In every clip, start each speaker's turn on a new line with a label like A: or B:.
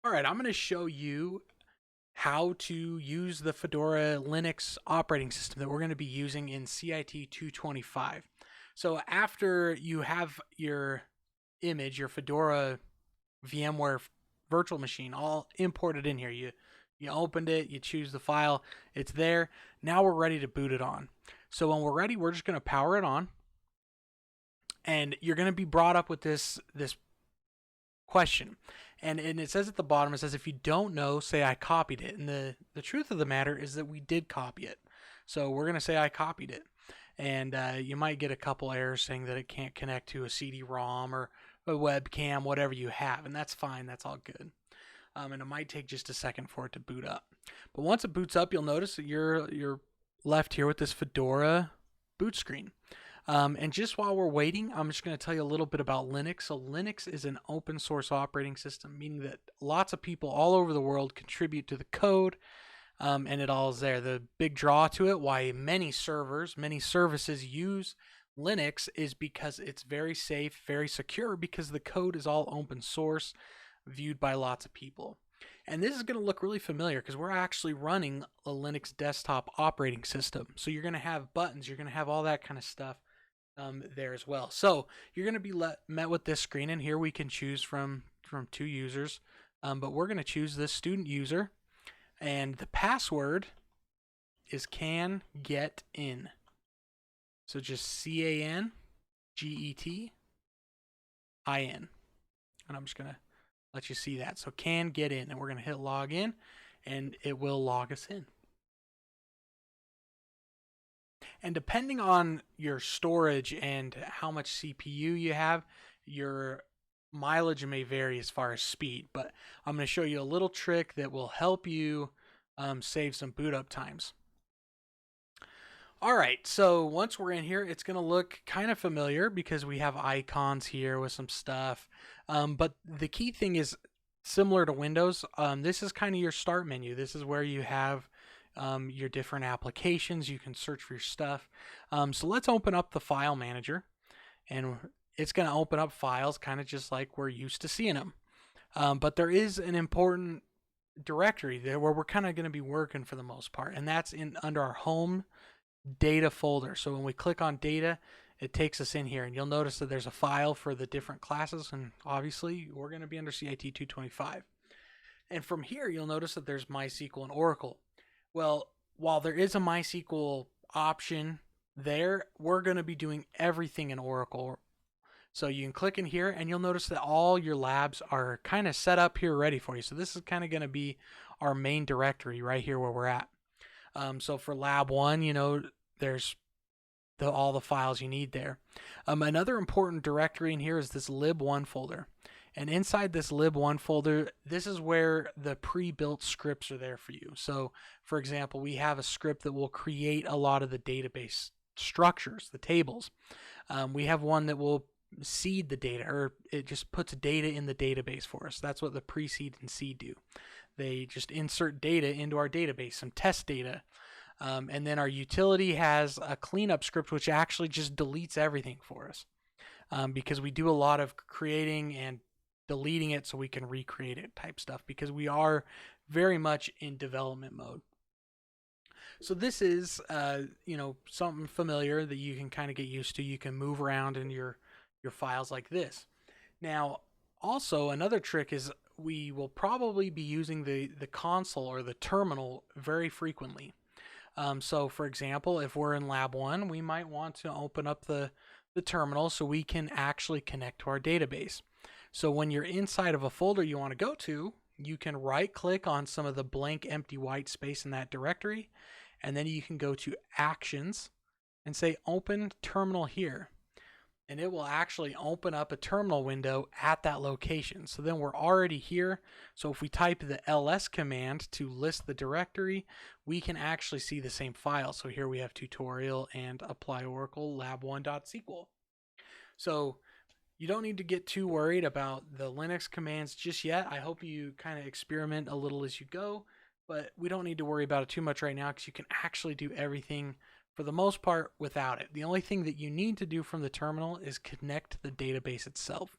A: All right, I'm going to show you how to use the Fedora Linux operating system that we're going to be using in CIT225. So after you have your image, your Fedora VMware virtual machine all imported in here, you opened it, you choose the file, it's there. Now we're ready to boot it on. So when we're ready, we're just going to power it on, and you're going to be brought up with this question. And it says at the bottom, it says, if you don't know, say I copied it. And the truth of the matter is that we did copy it. So we're going to say I copied it. And you might get a couple errors saying that it can't connect to a CD-ROM or a webcam, whatever you have. And that's fine. That's all good. And it might take just a second for it to boot up. But once it boots up, you'll notice that you're left here with this Fedora boot screen. And just while we're waiting, I'm just going to tell you a little bit about Linux. So Linux is an open source operating system, meaning that lots of people all over the world contribute to the code, and it all is there. The big draw to it, why many services use Linux, is because it's very safe, very secure, because the code is all open source, viewed by lots of people. And this is going to look really familiar because we're actually running a Linux desktop operating system. So you're going to have buttons, you're going to have all that kind of stuff there as well. So you're going to be met with this screen, and here we can choose from two users, but we're going to choose this student user, and the password is can-get-in. So just CANGETIN, and I'm just going to let you see that. So can get in, and we're going to hit login, and it will log us in. And depending on your storage and how much CPU you have, your mileage may vary as far as speed. But I'm going to show you a little trick that will help you save some boot up times. All right, so once we're in here, it's going to look kind of familiar because we have icons here with some stuff. But the key thing is, similar to Windows, this is kind of your start menu. This is where you have your different applications. You can search for your stuff. So let's open up the file manager, and it's going to open up files kind of just like we're used to seeing them. But there is an important directory there where we're kind of going to be working for the most part, and that's under our home data folder. So when we click on data, it takes us in here, and you'll notice that there's a file for the different classes, and obviously we're going to be under CIT225. And from here, you'll notice that there's MySQL and Oracle. Well, while there is a MySQL option there, we're going to be doing everything in Oracle. So you can click in here, and you'll notice that all your labs are kind of set up here ready for you. So this is kind of going to be our main directory right here where we're at. So for lab 1, you know, there's all the files you need there. Another important directory in here is this lib1 folder. And inside this lib1 folder, this is where the pre-built scripts are there for you. So, for example, we have a script that will create a lot of the database structures, the tables. We have one that will seed the data, or it just puts data in the database for us. That's what the pre-seed and seed do. They just insert data into our database, some test data. And then our utility has a cleanup script which actually just deletes everything for us, because we do a lot of creating and deleting it so we can recreate it type stuff, because we are very much in development mode. So this is something familiar that you can kind of get used to. You can move around in your files like this. Now also another trick is we will probably be using the console or the terminal very frequently. So for example, if we're in lab 1, we might want to open up the terminal so we can actually connect to our database. So when you're inside of a folder you want to go to, you can right click on some of the blank empty white space in that directory, and then you can go to actions and say open terminal here. And it will actually open up a terminal window at that location. So then we're already here. So if we type the ls command to list the directory, we can actually see the same file. So here we have tutorial and apply Oracle lab1.sql. So you don't need to get too worried about the Linux commands just yet. I hope you kind of experiment a little as you go, but we don't need to worry about it too much right now because you can actually do everything for the most part without it. The only thing that you need to do from the terminal is connect to the database itself.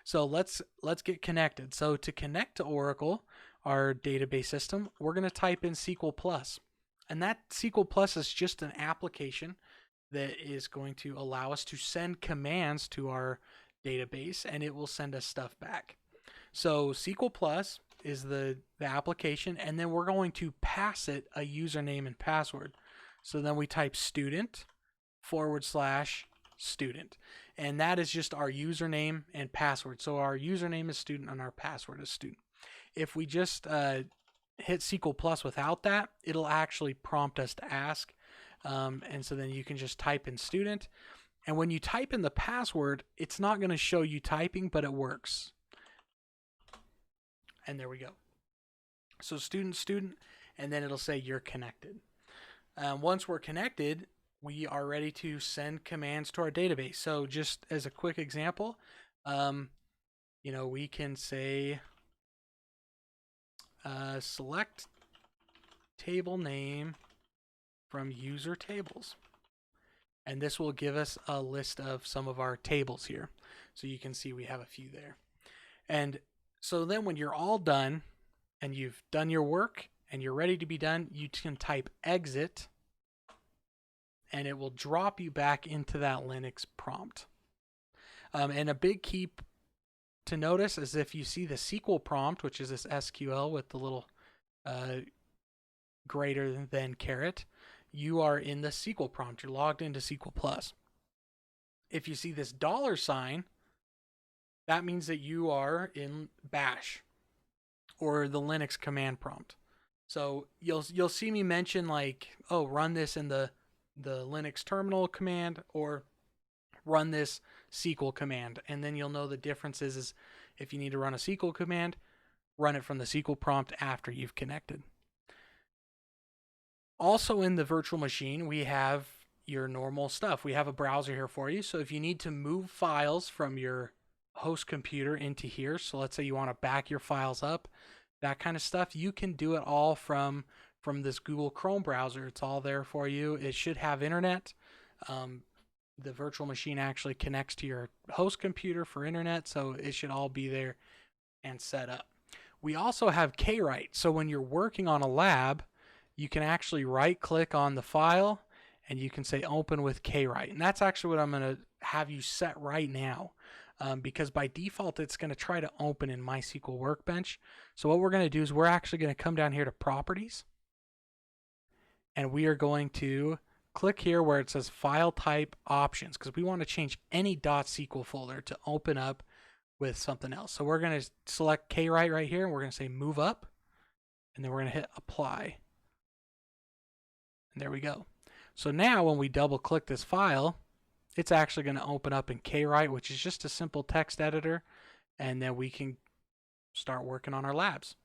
A: So let's get connected. So to connect to Oracle, our database system, we're going to type in SQL Plus. And that SQL Plus is just an application that is going to allow us to send commands to our database, and it will send us stuff back. So SQL Plus is the application, and then we're going to pass it a username and password. So then we type student / student, and that is just our username and password. So our username is student and our password is student. If we just hit SQL Plus without that, it'll actually prompt us to ask, and so then you can just type in student, and when you type in the password, it's not going to show you typing, but it works. And there we go. So student, and then it'll say you're connected. Once we're connected, we are ready to send commands to our database. So just as a quick example, we can say select table name from user tables. And this will give us a list of some of our tables here. So you can see we have a few there. And so then when you're all done and you've done your work and you're ready to be done, you can type exit, and it will drop you back into that Linux prompt. And a big key to notice is if you see the SQL prompt, which is this SQL with the little greater than caret, you are in the SQL prompt. You're logged into SQL Plus. If you see this $, that means that you are in Bash or the Linux command prompt. So you'll see me mention like, oh, run this in the Linux terminal command or run this SQL command, and then you'll know the difference is if you need to run a SQL command, run it from the SQL prompt after you've connected. Also in the virtual machine, we have your normal stuff. We have a browser here for you. So if you need to move files from your host computer into here, so let's say you want to back your files up, that kind of stuff, you can do it all from this Google Chrome browser. It's all there for you. It should have internet. The virtual machine actually connects to your host computer for internet, so it should all be there and set up. We also have kwrite. So when you're working on a lab, you can actually right click on the file and you can say open with kwrite. And that's actually what I'm going to have you set right now, because by default it's going to try to open in MySQL Workbench. So what we're going to do is we're actually going to come down here to properties, and we are going to click here where it says file type options, because we want to change any .SQL folder to open up with something else. So we're going to select kwrite right here, and we're going to say move up, and then we're going to hit apply. And there we go. So now when we double click this file, it's actually going to open up in kwrite, which is just a simple text editor, and then we can start working on our labs.